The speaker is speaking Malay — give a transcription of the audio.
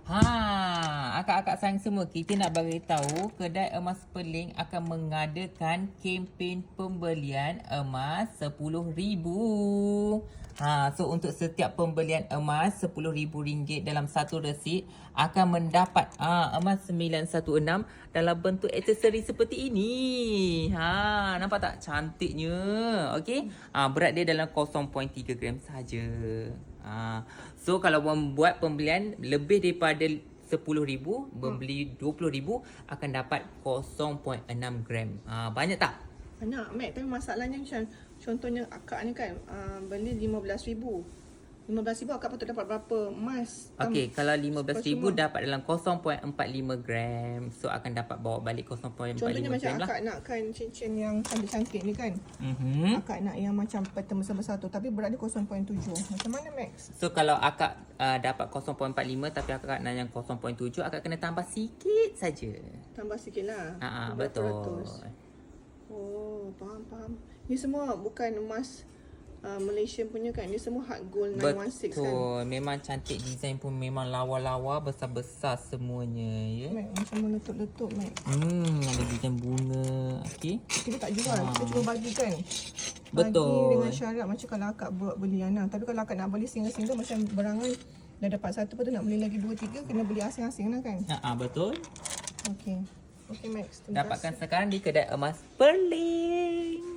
Akak-akak sayang semua, kita nak beritahu Kedai Emas Perling akan mengadakan kempen pembelian emas RM10,000. So untuk setiap pembelian emas RM10,000 dalam satu resit akan mendapat emas 916 dalam bentuk aksesori seperti ini. Nampak tak cantiknya? Okey. Berat dia dalam 0.3 gram saja. So kalau membuat pembelian lebih daripada RM10,000, membeli RM20,000 akan dapat 0.6 gram. Banyak tak? Banyak, Mac. Tapi masalahnya macam contohnya akak ni kan beli RM15,000. RM15,000 akak patut dapat berapa emas? Okey, kalau RM15,000 dapat dalam 0.45 gram. So akan dapat bawa balik 0.45 Contohnya macam gram lah. akak nakkan cincin yang cantik-cantik ni kan. Akak nak yang macam pattern besar-besar tu, tapi berat dia 0.7. Macam mana, Max? So kalau akak dapat 0.45 tapi akak nak yang 0.7, akak kena tambah sikit saja. Tambah sikit lah. Betul. Oh, faham. Ni semua bukan emas Malaysian punya kan. Ni semua hard gold 916 kan. Betul. Memang cantik, design pun memang lawa-lawa, besar-besar semuanya ya. Mac, macam meletup-letup, Mac. Ada design bunga. Okey. Kita tak jual, kita cuma bagi kan. Betul. Bagi dengan syarat macam kalau akak buat beli Ana. Tapi kalau akak nak beli single-single macam berangan dah dapat satu, lepas tu nak beli lagi 2-3, kena beli asing-asing lah kan. Betul. Okey. Okey, Max. Terima kasih. Dapatkan sekarang di Kedai Emas Perling.